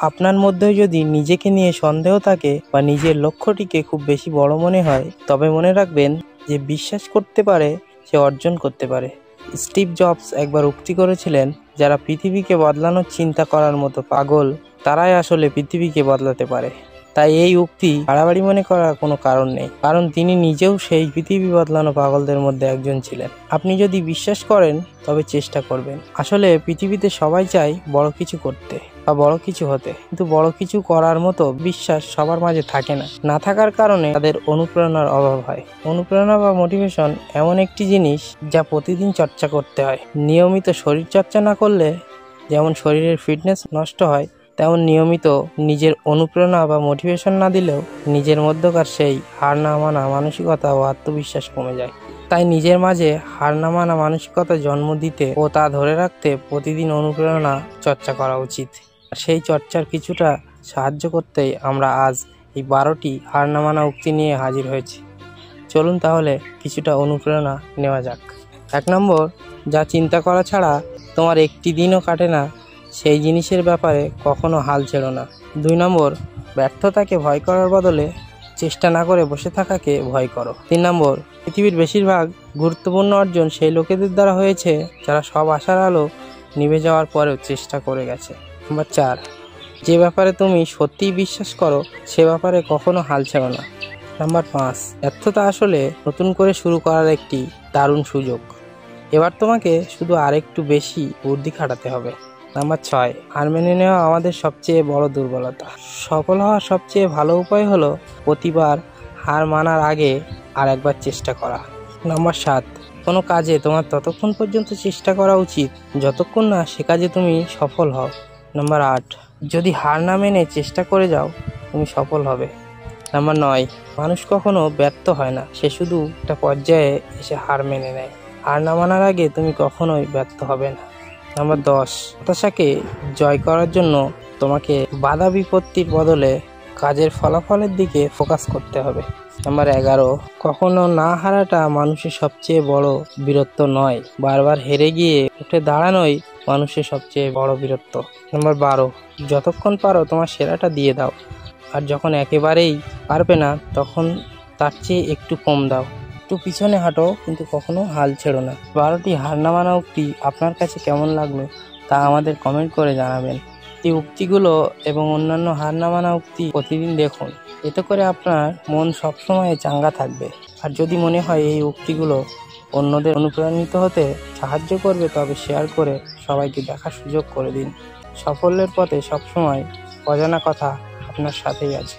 আপনার মধ্যে যদি নিজেকে নিয়ে সন্দেহ থাকে বা নিজের লক্ষ্যটিকে খুব বেশি বড় মনে হয়, তবে মনে রাখবেন যে বিশ্বাস করতে পারে সে অর্জন করতে পারে। স্টিভ জবস একবার উক্তি করেছিলেন, যারা পৃথিবীকে বদলানোর চিন্তা করার মতো পাগল, তারাই আসলে পৃথিবীকে বদলাতে পারে। তাই এই উক্তি বাড়াবাড়ি মনে করার কোনো কারণ নেই, কারণ তিনি নিজেও সেই পৃথিবী বদলানো পাগলদের মধ্যে একজন ছিলেন। আপনি যদি বিশ্বাস করেন তবে চেষ্টা করবেন। আসলে পৃথিবীতে সবাই চায় বড় কিছু করতে বা বড় কিছু হতে, কিন্তু বড় কিছু করার মতো বিশ্বাস সবার মাঝে থাকে না থাকার কারণে তাদের অনুপ্রেরণার অভাব হয়। অনুপ্রেরণা বা মোটিভেশন এমন একটি জিনিস যা প্রতিদিন চর্চা করতে হয়। নিয়মিত শরীর চর্চা না করলে যেমন শরীরের ফিটনেস নষ্ট হয়, তেমন নিয়মিত নিজের অনুপ্রেরণা বা মোটিভেশন না দিলেও নিজের মধ্যকার সেই হার না মানা মানসিকতা ও আত্মবিশ্বাস কমে যায়। তাই নিজের মাঝে হার না মানা মানসিকতা জন্ম দিতে ও তা ধরে রাখতে প্রতিদিন অনুপ্রেরণা চর্চা করা উচিত। সেই চর্চার কিছুটা সাহায্য করতেই আমরা আজ এই 12টি হার না মানা উক্তি নিয়ে হাজির হয়েছি। চলুন তাহলে কিছুটা অনুপ্রেরণা নেওয়া যাক। 1 নম্বর, যা চিন্তা করা ছাড়া তোমার একটি দিনও কাটে না, সেই জিনিসের ব্যাপারে কখনো হাল ছেড়ো না। 2 নম্বর, ব্যর্থতাকে ভয় করার বদলে চেষ্টা না করে বসে থাকাকে ভয় করো। 3 নম্বর, পৃথিবীর বেশিরভাগ গুরুত্বপূর্ণ অর্জন সেই লোকেদের দ্বারা হয়েছে যারা সব আশার আলো নিভে যাওয়ার পরেও চেষ্টা করে গেছে। নাম্বার 4, যে ব্যাপারে তুমি সত্যিই বিশ্বাস করো সে ব্যাপারে কখনো হাল ছেড়ো না। নাম্বার 5, ব্যর্থতা আসলে নতুন করে শুরু করার একটি দারুণ সুযোগ। এবার তোমাকে শুধু আরেকটু বেশি বুদ্ধি খাটাতে হবে। নাম্বার 6, হার মেনে নেওয়া আমাদের সবচেয়ে বড় দুর্বলতা। সফল হওয়ার সবচেয়ে ভালো উপায় হলো প্রতিবার হার মানার আগে আর একবার চেষ্টা করা। নাম্বার 7, কোনো কাজে তোমার ততক্ষণ পর্যন্ত চেষ্টা করা উচিত যতক্ষণ না সে কাজে তুমি সফল হও। নাম্বার 8, যদি হার না মেনে চেষ্টা করে যাও তুমি সফল হবে। নাম্বার 9, মানুষ কখনো ব্যর্থ হয় না, সে শুধু একটা পর্যায়ে এসে হার মেনে নেয়। হার না মানার আগে তুমি কখনোই ব্যর্থ হবে না। নাম্বার 10, হতাশাকে জয় করার জন্য তোমাকে বাধা বিপত্তির বদলে কাজের ফলাফলের দিকে ফোকাস করতে হবে। নাম্বার 11, কখনো না হারাটা মানুষের সবচেয়ে বড় বীরত্ব নয়, বারবার হেরে গিয়ে উঠে দাঁড়ানোই মানুষের সবচেয়ে বড় বীরত্ব। নাম্বার 12, যতক্ষণ পারো তোমার সেরাটা দিয়ে দাও, আর যখন একেবারেই পারবে না তখন তার চেয়ে একটু কম দাও। একটু পিছনে হাঁটো, কিন্তু কখনো হাল ছেড়ো না। 12টি হার না মানা উক্তি আপনার কাছে কেমন লাগলো তা আমাদের কমেন্ট করে জানাবেন। এই উক্তিগুলো এবং অন্যান্য হার না মানা উক্তি প্রতিদিন দেখুন, এতে করে আপনার মন সবসময় চাঙ্গা থাকবে। আর যদি মনে হয় এই উক্তিগুলো অন্যদের অনুপ্রাণিত হতে সাহায্য করবে, তবে শেয়ার করে সবাইকে দেখার সুযোগ করে দিন। সাফল্যের পথে সবসময় অজানা কথা আপনার সাথেই আছে।